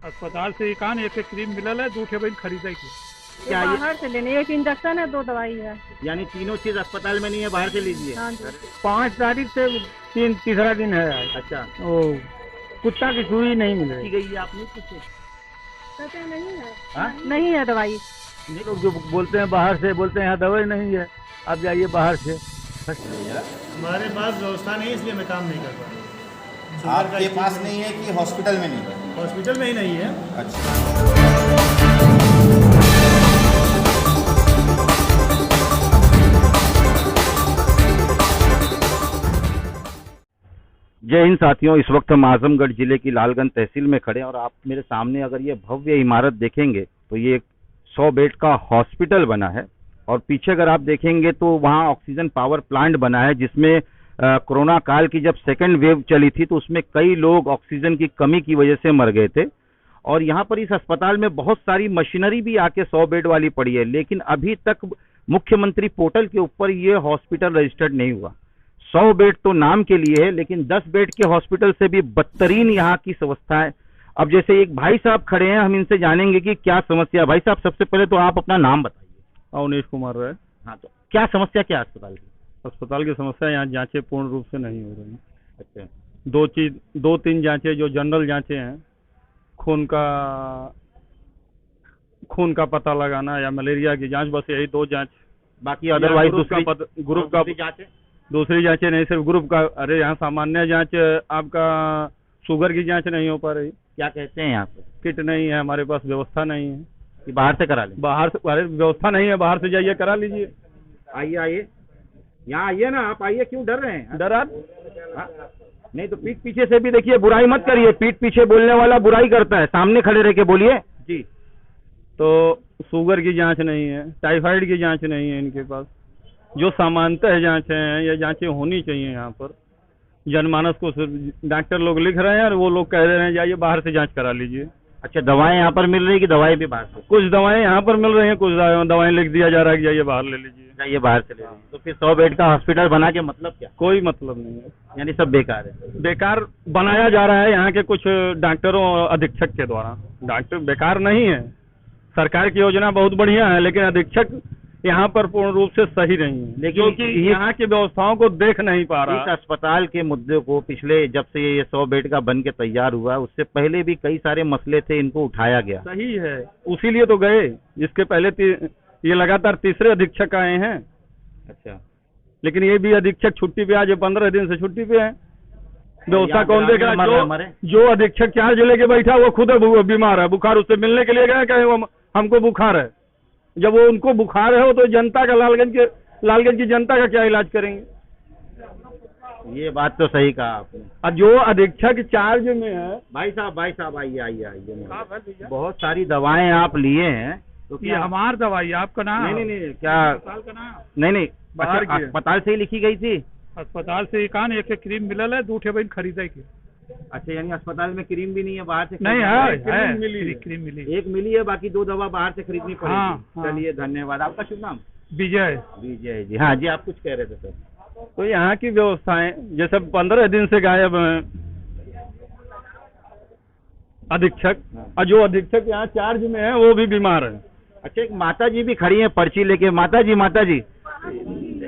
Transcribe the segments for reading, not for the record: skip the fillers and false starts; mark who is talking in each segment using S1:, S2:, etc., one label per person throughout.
S1: अस्पताल से ही कान एक क्रीम मिलल है, 2 ठे बहन खरीदे की।
S2: क्या ये
S3: बाहर से लेने, एक इंजेक्शन है, 2 दवाई है।
S2: यानी तीनों चीज अस्पताल में नहीं है, बाहर से लीजिए?
S3: हाँ जी।
S1: 5 तारीख से तीसरा दिन है आज।
S2: अच्छा,
S1: ओ कुत्ता की सुई नहीं मिल
S2: की
S1: रही।
S2: गई है आपने पूछे?
S3: कहते हैं नहीं है।
S2: हाँ?
S3: नहीं है दवाई।
S1: ये लोग जो बोलते हैं बाहर से, बोलते हैं यहाँ दवाई नहीं है, आप जाइए बाहर से।
S4: हमारे पास व्यवस्था नहीं है, इसलिए मैं काम नहीं कर पा रहा।
S5: आपके पास नहीं है कि हॉस्पिटल में नहीं है?
S4: हॉस्पिटल में ही नहीं है।
S5: अच्छा।
S2: जय हिंद साथियों, इस वक्त हम आजमगढ़ जिले की लालगंज तहसील में खड़े हैं और आप मेरे सामने अगर ये भव्य इमारत देखेंगे तो ये एक 100 बेड का हॉस्पिटल बना है और पीछे अगर आप देखेंगे तो वहाँ ऑक्सीजन पावर प्लांट बना है, जिसमें कोरोना काल की जब सेकेंड वेव चली थी तो उसमें कई लोग ऑक्सीजन की कमी की वजह से मर गए थे। और यहाँ पर इस अस्पताल में बहुत सारी मशीनरी भी आके 100 बेड वाली पड़ी है, लेकिन अभी तक मुख्यमंत्री पोर्टल के ऊपर ये हॉस्पिटल रजिस्टर्ड नहीं हुआ। 100 बेड तो नाम के लिए है, लेकिन 10 बेड के हॉस्पिटल से भी बदतरीन यहाँ की व्यवस्था है। अब जैसे एक भाई साहब खड़े हैं, हम इनसे जानेंगे कि क्या समस्या। भाई साहब, सबसे पहले तो आप अपना नाम बताइए।
S1: अवनीश कुमार है।
S2: हाँ, तो क्या समस्या क्या है अस्पताल की?
S1: अस्पताल की समस्या, यहाँ जांचें पूर्ण रूप से नहीं हो रही।
S2: अच्छा,
S1: 2-3 जांचें जो जनरल जांचें हैं, खून का पता लगाना या मलेरिया की जांच, बस यही 2 जांच।
S2: बाकी अदरवाइज
S1: ग्रुप का
S2: जांचें?
S1: दूसरी जांचें नहीं, सिर्फ ग्रुप का। अरे यहाँ सामान्य जांच, आपका शुगर की जांच नहीं हो पा रही।
S2: क्या कहते हैं यहाँ पे?
S1: किट नहीं है हमारे पास, व्यवस्था नहीं है।
S2: कि बाहर से करा लें?
S1: बाहर से, अरे व्यवस्था नहीं है, बाहर से जाइए करा लीजिए।
S2: आइए आइए, यहाँ आइए ना, आप आइए, क्यों डर रहे हैं?
S1: डरा?
S2: हाँ? नहीं तो पीठ पीछे से भी देखिए, बुराई मत करिए। पीठ पीछे बोलने वाला बुराई करता है, सामने खड़े रह के बोलिए जी।
S1: तो शुगर की जांच नहीं है, टाइफाइड की जांच नहीं है इनके पास। जो सामान्यतः जांचें हैं, ये जांचें होनी चाहिए यहाँ पर। जनमानस को सिर्फ डॉक्टर लोग लिख रहे हैं और वो लोग कह रहे हैं जाइए बाहर से जांच करा लीजिए।
S2: अच्छा, दवाएं यहाँ पर मिल रही कि दवाएं भी बाहर से?
S1: कुछ दवाएं यहाँ पर मिल रही हैं, कुछ दवाएं लिख दिया जा रहा है कि जाइए बाहर ले लीजिए।
S2: जाइए बाहर से ले लीजिए। तो फिर 100 बेड का हॉस्पिटल बना के मतलब क्या?
S1: कोई मतलब नहीं है,
S2: यानी सब बेकार है?
S1: बेकार बनाया जा रहा है यहाँ के कुछ डॉक्टरों और अधीक्षक के द्वारा। डॉक्टर बेकार नहीं है, सरकार की योजना बहुत बढ़िया है, लेकिन अधीक्षक यहाँ पर पूर्ण रूप से सही नहीं है,
S2: लेकिन
S1: क्योंकि यहाँ की व्यवस्थाओं को देख नहीं पा
S2: इस
S1: रहा।
S2: अस्पताल के मुद्दे को पिछले जब से ये 100 बेड का बन के तैयार हुआ, उससे पहले भी कई सारे मसले थे, इनको उठाया गया।
S1: सही है, उसीलिए तो गए। इसके पहले ये लगातार तीसरे अधीक्षक आए हैं।
S2: अच्छा,
S1: लेकिन ये भी अधीक्षक छुट्टी पे, आज 15 दिन से छुट्टी पे है। व्यवस्था कौन देख रहा है? जो अधीक्षक चार्ज लेके बैठा वो खुद बीमार है, बुखार, उससे मिलने के लिए गए, कहे वो हमको बुखार है। जब वो उनको बुखार है, वो तो जनता का, लालगंज की जनता का क्या इलाज करेंगे?
S2: ये बात तो सही कहा आपने।
S1: और जो अधीक्षक चार्ज में है,
S2: भाई साहब आइए आइए आइए। बहुत सारी दवाएं आप लिए हैं, तो
S1: ये
S2: क्या?
S1: हमार दवाई, आपका नाम?
S2: नहीं, क्या?
S1: अस्पताल का नाम?
S2: नहीं,
S1: बाहर
S2: अच्छा,
S1: की है।
S2: अस्पताल से ही लिखी गई थी?
S1: अस्पताल से ही कान एक क्रीम मिलल है, 2 ठे बहन खरीदे की।
S2: अच्छा, यानी अस्पताल में क्रीम भी नहीं है, बाहर से
S1: नहीं
S2: खरीदनी
S1: है,
S2: पड़ेगी?
S1: क्रीम मिली।
S2: एक मिली है, बाकी 2 दवा बाहर से खरीदनी पड़ेगी।
S1: हाँ।
S2: चलिए, धन्यवाद। आपका शुभ नाम?
S1: विजय।
S2: विजय जी। हाँ जी, आप कुछ कह रहे थे सर?
S1: तो यहाँ की व्यवस्थाएं, जैसे 15 दिन से गायब हैं अधीक्षक, और जो अधीक्षक यहाँ चार्ज में है वो भी बीमार है।
S2: अच्छा, एक माता जी भी खड़ी हैं पर्ची लेके। माता जी।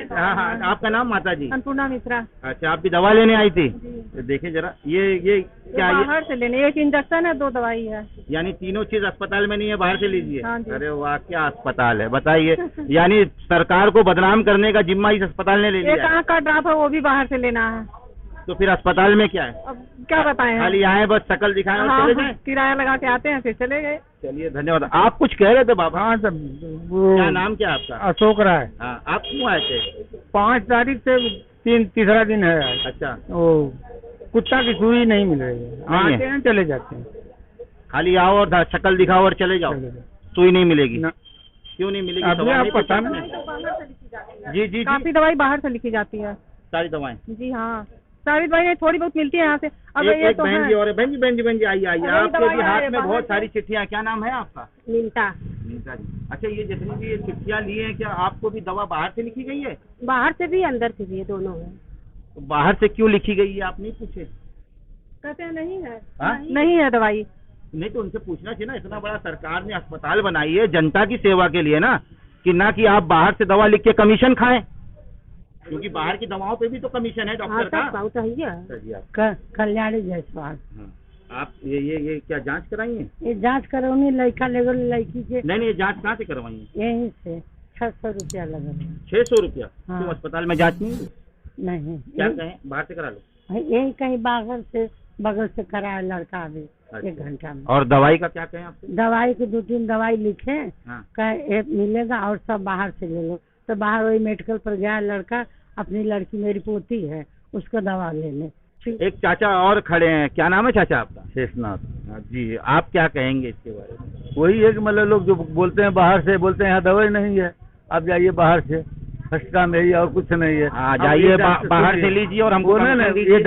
S2: हाँ, आपका नाम माता जी?
S3: अन्नपूर्णा मिश्रा।
S2: अच्छा, आप भी दवा लेने आई थी? तो देखिए जरा, ये क्या?
S3: बाहर से लेने, एक इंजेक्शन है, 2 दवाई है।
S2: यानी तीनों चीज अस्पताल में नहीं है, बाहर से लीजिए?
S3: हाँ जी।
S2: अरे वाह, क्या अस्पताल है बताइए। यानी सरकार को बदनाम करने का जिम्मा इस अस्पताल ने ले
S3: एक
S2: लिया है।
S3: आँख का ड्रॉप है, वो भी बाहर से लेना है।
S2: तो फिर अस्पताल में क्या है?
S3: अब क्या बताएं?
S2: खाली आए, बस शक्ल दिखाएं और
S3: हाँ,
S2: चले जाएं?
S3: किराया लगा के आते हैं, फिर चले गए।
S2: चलिए, धन्यवाद। आप कुछ कह रहे थे बाबा?
S1: हाँ सर,
S2: क्या नाम क्या आपका?
S1: अशोक राय।
S2: हाँ, आप क्यों आए थे?
S1: 5 तारीख से तीसरा दिन है आज।
S2: अच्छा,
S1: ओ कुत्ता की सुई नहीं मिल रही है,
S2: नहीं है।
S1: आते हैं चले जाते हैं।
S2: खाली आओ और शक्ल दिखाओ और चले जाओ, सुई नहीं मिलेगी?
S1: ना,
S2: क्यों नहीं मिलेगी?
S1: अभी
S2: दवा
S1: आप
S2: नहीं
S1: पता
S2: पूछा
S1: नहीं।
S2: आपने? जी।
S3: काफी दवाई बाहर से लिखी जाती है।
S2: सारी दवाएं?
S3: जी हाँ, सारी दवाई थोड़ी बहुत मिलती है यहाँ से। अब ये
S2: एक
S3: तो
S2: बहन
S3: है।
S2: जी और बहन जी आइए।
S3: अरे
S2: आपके
S3: दवाई
S2: भी
S3: आ
S2: हाथ
S3: रही है
S2: में
S3: बाहर
S2: बहुत
S3: से।
S2: सारी चिट्ठियाँ। क्या नाम है आपका?
S3: मिलता
S2: नीता जी। अच्छा, ये जितनी भी ये चिट्ठियाँ लिए हैं, क्या आपको भी दवा बाहर से लिखी गई है?
S3: बाहर से भी, अंदर से भी, दोनों है।
S2: तो बाहर से क्यों लिखी गई है, आप नहीं पूछे?
S3: कहते हैं नहीं है।
S2: हाँ?
S3: नहीं है दवाई।
S2: नहीं तो उनसे पूछना चाहिए ना, इतना बड़ा सरकार ने अस्पताल बनाई है जनता की सेवा के लिए ना, कि ना कि आप बाहर से दवा लिख के कमीशन खाएं, क्योंकि बाहर की दवाओं पे भी तो कमीशन है डॉक्टर का।
S3: कल्याणी जायसवाल।
S2: आप ये क्या जांच कराई है?
S3: ये जांच करवानी लड़का लेगल लड़की के।
S2: नहीं, ये जांच कहाँ से करवाई है?
S3: यहीं से 600 रुपया लगा।
S2: 600 रुपया?
S3: हाँ।
S2: क्यों अस्पताल में जांच नहीं?
S3: नहीं,
S2: क्या कहें, बाहर से करा लो।
S3: यही कहीं बगल से कराया लड़का अभी।
S2: अच्छा।
S3: 1 घंटा में।
S2: और दवाई का क्या कहें आपसे?
S3: दवाई की 2-3 दवाई लिखे।
S2: हाँ।
S3: कहे मिलेगा और सब बाहर से ले लो। तो बाहर वही मेडिकल पर गया लड़का, अपनी लड़की मेरी पोती है उसको दवा लेने।
S2: एक चाचा और खड़े हैं, क्या नाम है चाचा आपका? शेषनाथ। जी, आप क्या कहेंगे इसके बारे में?
S1: वही है कि मतलब लोग जो बोलते हैं बाहर से, बोलते हैं यहाँ दवाई नहीं है, आप जाइए बाहर से, फर्स्ट काम यही और कुछ नहीं है।
S2: हाँ, जाइए बाहर से लीजिए और हमको
S1: ये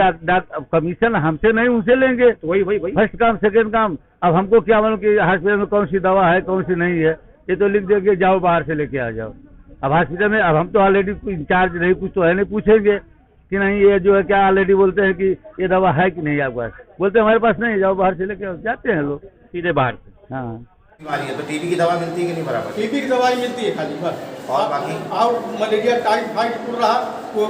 S1: कमीशन हमसे नहीं उनसे लेंगे।
S2: वही
S1: फर्स्ट काम, सेकंड काम। अब हमको क्या मालूम कि हॉस्पिटल में कौन सी दवा है कौन सी नहीं है, ये तो लिख देंगे जाओ बाहर से लेके आ जाओ। अब हॉस्पिटल में अब हम तो ऑलरेडी इंचार्ज नहीं, कुछ तो है नहीं, पूछेंगे कि नहीं ये जो है क्या ऑलरेडी बोलते हैं कि ये दवा है कि नहीं आपके पास, बोलते हैं हमारे पास नहीं, जाओ बाहर से लेके आओ, जाते हैं लोग सीधे बाहर से। हाँ,
S5: बीमारी है तो टीबी की दवा मिलती है कि नहीं बराबर?
S6: टीबी की दवाई मिलती है खाली बस।
S5: और बाकी
S6: और मलेरिया टाइफाइड पूर रहा वो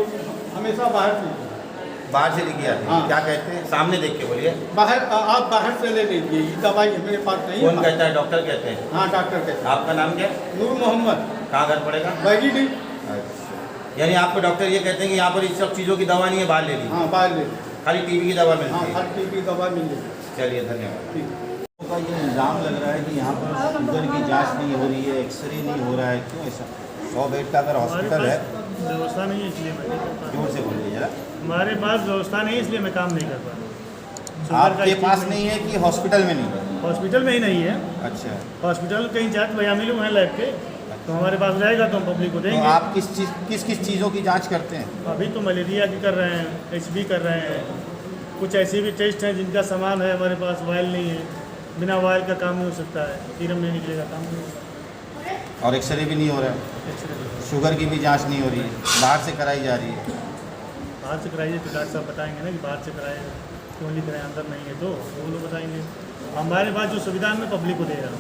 S6: हमेशा बाहर से
S5: लेके आते हैं।
S6: हाँ।
S5: क्या कहते हैं, सामने देख के बोलिए।
S6: बाहर आप बाहर से ले लीजिए, ये दवाई मेरे पास नहीं है।
S5: कौन कहता है? डॉक्टर कहते हैं।
S6: हाँ, डॉक्टर कहते हैं।
S5: आपका नाम क्या?
S6: नूर मोहम्मद।
S5: कहाँ घर पड़ेगा?
S6: Baggy D.
S5: अच्छा, यानी आपको डॉक्टर ये कहते हैं कि यहाँ पर इस सब चीज़ों की दवा नहीं है, बाहर ले लीजिए।
S6: हाँ, बाहर ले।
S5: खाली टीबी की दवा
S6: हाँ,
S5: मिलती है।
S6: खाली टीबी की दवा मिल जाएगी।
S5: चलिए, धन्यवाद।
S6: ठीक।
S5: का ये इल्ज़ाम लग रहा है कि यहाँ पर शुगर की जांच नहीं हो रही है, एक्सरे नहीं हो रहा है, क्यों ऐसा? 100 बेड का अगर हॉस्पिटल है,
S4: व्यवस्था नहीं है इसलिए मैं नहीं कर पा रहा।
S5: जोर से बोलिए जरा।
S4: हमारे पास व्यवस्था नहीं है इसलिए मैं काम नहीं कर पा रहा।
S5: आपके पास नहीं है कि हॉस्पिटल में नहीं है?
S4: हॉस्पिटल में ही नहीं है।
S5: अच्छा,
S4: हॉस्पिटल कहीं जांच भैया मिलूँ है लैब के, तो हमारे पास रहेगा तो हम पब्लिक को
S5: तो
S4: देंगे।
S5: आप किस चीज़ों की जांच करते हैं?
S4: अभी तो मलेरिया की कर रहे हैं, HB कर रहे हैं, कुछ ऐसे भी टेस्ट हैं जिनका सामान है हमारे पास, वायल नहीं है, बिना वायल का काम नहीं हो सकता है, सीरम नहीं निकलेगा, काम नहीं होगा।
S5: और एक्सरे भी नहीं हो रहा है,
S4: एक्सरे
S5: शुगर की भी जांच नहीं हो रही है, बाहर से कराई जा रही है।
S4: बाहर से कराइए तो डॉक्टर साहब बताएंगे ना कि बाहर से कराएगा, क्यों नहीं कराए, अंदर नहीं है तो वो लोग बताएंगे। हमारे पास जो सुविधा है मैं पब्लिक को दे रहा हूँ,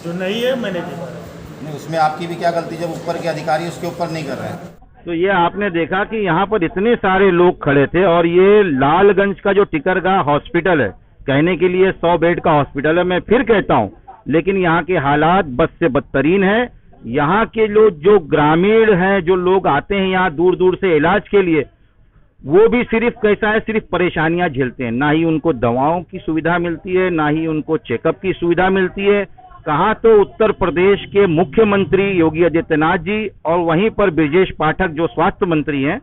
S4: जो नहीं है मैं नहीं दे पा रहा हूँ।
S5: नहीं, उसमें आपकी भी क्या गलती जब ऊपर के अधिकारी उसके ऊपर नहीं कर रहे हैं?
S2: तो ये आपने देखा कि यहाँ पर इतने सारे लोग खड़े थे, और ये लालगंज का जो टिकरगाह हॉस्पिटल है, कहने के लिए 100 बेड का हॉस्पिटल है, मैं फिर कहता हूँ, लेकिन यहाँ के हालात बद से बदतरीन है। यहाँ के लोग जो ग्रामीण हैं, जो लोग आते हैं यहाँ दूर दूर से इलाज के लिए, वो भी सिर्फ कैसा है, सिर्फ परेशानियां झेलते हैं। ना ही उनको दवाओं की सुविधा मिलती है, ना ही उनको चेकअप की सुविधा मिलती है। कहाँ तो उत्तर प्रदेश के मुख्यमंत्री योगी आदित्यनाथ जी और वहीं पर ब्रजेश पाठक जो स्वास्थ्य मंत्री हैं,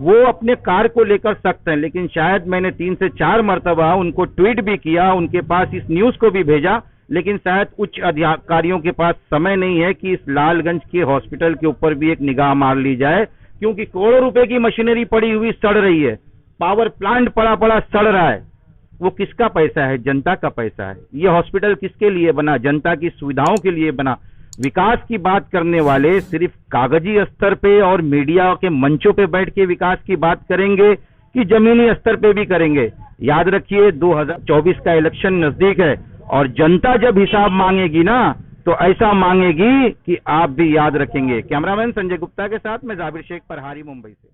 S2: वो अपने कार्य को लेकर सख्त हैं, लेकिन शायद मैंने 3 से 4 मरतबा उनको ट्वीट भी किया, उनके पास इस न्यूज को भी भेजा, लेकिन शायद उच्च अधिकारियों के पास समय नहीं है कि इस लालगंज के हॉस्पिटल के ऊपर भी एक निगाह मार ली जाए, क्योंकि करोड़ों रुपए की मशीनरी पड़ी हुई सड़ रही है, पावर प्लांट पड़ा सड़ रहा है। वो किसका पैसा है? जनता का पैसा है। ये हॉस्पिटल किसके लिए बना? जनता की सुविधाओं के लिए बना। विकास की बात करने वाले सिर्फ कागजी स्तर पे और मीडिया के मंचों पे बैठ के विकास की बात करेंगे कि जमीनी स्तर पे भी करेंगे? याद रखिए, 2024 का इलेक्शन नजदीक है, और जनता जब हिसाब मांगेगी ना, तो ऐसा मांगेगी कि आप भी याद रखेंगे। कैमरामैन संजय गुप्ता के साथ मैं जाबिर शेख, प्रहारी, मुंबई से।